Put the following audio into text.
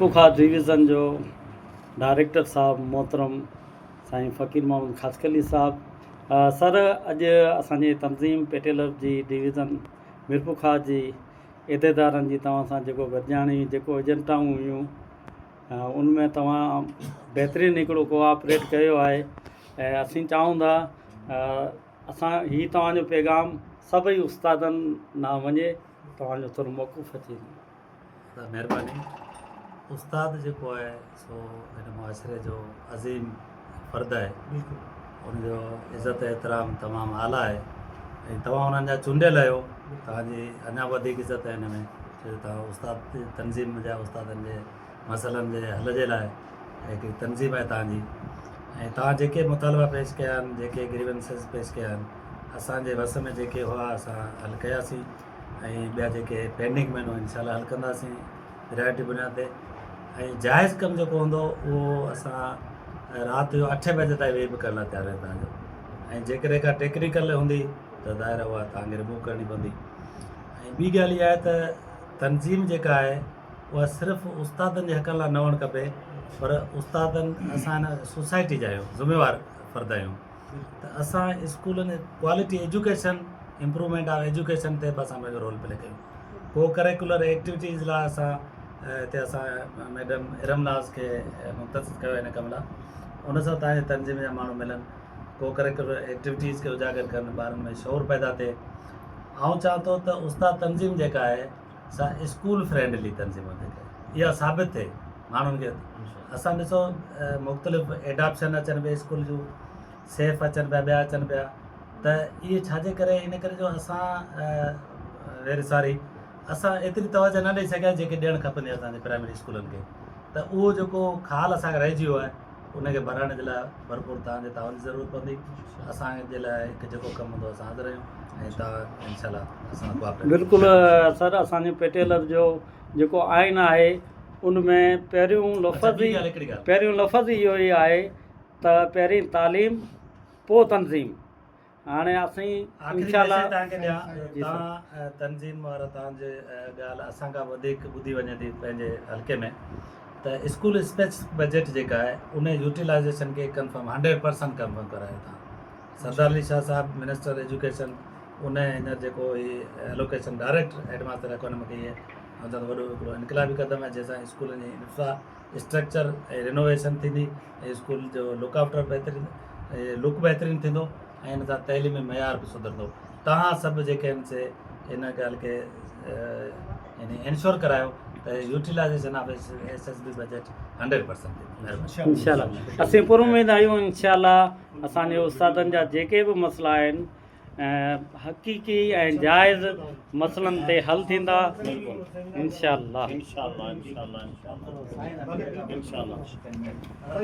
मिरपुखा division जो director साहब मोहतरम साईं फ़कीर मोहम्मद ख़ासकली साहब, सर अॼु असांजी तंज़ीम पेटेलर जी डिवीज़न मिरपुखा जी इहदेदारनि जी तव्हां सां जेको गॾिजाणी जेको एजेंटाऊं हुयूं उनमें तव्हां बहितरीनु हिकिड़ो कोऑपरेट कयो आहे ऐं असीं चाहियूं था असां हीउ तव्हांजो पैगाम सभई उस्तादनि ना वञे, तव्हांजो थोरो मौक़ूफ़ अची वञे। महिरबानी। उस्ताद जेको आहे सो हिन मुआशिरे जो अज़ीम फ़र्द आहे, उनजो इज़त एतिराम तमामु आला आहे ऐं तव्हां उन्हनि जा चूंडियल आहियो। तव्हांजी अञा वधीक इज़त आहे हिन में, छो तव्हां उस्ताद तनज़ीम जा उस्तादनि जे मसइलनि जे हल जे लाइ हिकिड़ी तनज़ीम आहे तव्हांजी, ऐं तव्हां जेके मुतालबा पेश कया आहिनि, जेके ग्रीवेंसेस पेश कया आहिनि, असांजे वस में जेके हुआ असां हल कयासीं ऐं ॿिया जेके पेंडिंग में आहिनि इंशाल्लाह हल कंदासीं रिआयती बुनियाद ते। ऐं जाइज़ कमु जेको हूंदो उहो असां राति जो 8 बजे ताईं वेही बि करण लाइ तयारु आहियूं तव्हांजो, ऐं जेकॾहिं का टेक्निकल हूंदी त ज़ाहिर उहा तव्हांखे रिमूव करणी पवंदी। ऐं ॿी ॻाल्हि इहा आहे त तनज़ीम जेका आहे उहा सिर्फ़ु उस्तादनि जे हक़ लाइ न हुअणु खपे, पर उस्तादनि असां हिन सोसाइटी जा आहियूं, ज़िम्मेवार फ़र्द आहियूं, त असां स्कूलनि quality education improvement of education ते बि असां पंहिंजो रोल प्ले कयूं। को करिकुलर एक्टिविटीज़ लाइ असां हिते असां मैडम इरम नाज़ खे मुख़्तसिस कयो हिन कम लाइ, उन सां तव्हांजे तनज़ीम जा माण्हू मिलनि, को करिकुलर एक्टिविटीज़ खे उजागर कनि, ॿारनि में शौर पैदा थिए। आउं चाहियां थो त उस्ताद तनज़ीम जेका आहे सा स्कूल फ्रेंडली तनज़ीम जेका इहा साबित थिए माण्हुनि खे। असां ॾिसो मुख़्तलिफ़ एडॉप्शन अचनि पिया, स्कूल जूं सेफ अचनि पिया, ॿिया अचनि पिया, त इहे छाजे करे, इन करे जो असां वेरी सॉरी असां एतिरी तवजो न ॾेई सघिया जेके ॾियणु खपंदी असांजे प्राइमरी स्कूलनि खे। त उहो जेको खाल असांखे रहिजी वियो आहे उनखे भरण जे लाइ भरपूर तव्हांजे तावन जी ज़रूरत पवंदी। असांजे लाइ हिकु जेको कमु हूंदो असां हाज़िर आहियूं ऐं तव्हां इंशाल्लाह असां बिल्कुलु सर असांजे पेटेलर जो जेको आइन आहे उनमें पहिरियों लफ़्ज़ इहो ई आहे त पहिरीं तालीम पोइ तनज़ीम। हाणे असीं इंशाल्लाह तव्हां तनज़ीम वारा तव्हांजे ॻाल्हि असांखां वधीक ॿुधी वञे थी पंहिंजे हल्के में, त स्कूल स्पेसिफिक बजट जेका आहे उन यूटिलाइज़ेशन खे कंफर्म 100% कंफर्म करायो था। सरदार अली शाह साहब मिनिस्टर एजुकेशन उन हींअर जेको इहे एलोकेशन डायरेक्ट हेडमास्टर इकोनॉमिक कई आहे, हुन सां वॾो हिकिड़ो इनकलाबी क़दम आहे जंहिंसां स्कूलनि जी इंफ्रास्ट्रक्चर ऐं रिनोवेशन थींदी ऐं स्कूल जो लुक आफ्टर बहितरीनु लुक बहितरीनु थींदो ऐं हिन सां तइलीमी मयार बि सुधरंदो। तव्हां सभु जेके आहिनि से इन ॻाल्हि खे इंश्योर करायो त यूटिलाइज़ेशन ऑफ SSB बजट 100% इंशाल्लाह। असीं पूरी उमेद आहियूं इंशाल्लाह असांजे उस्तादनि जा जेके बि मसइला आहिनि हक़ीक़ी ऐं जाइज़ मसइलनि ते हल थींदा इंशाल्लाह।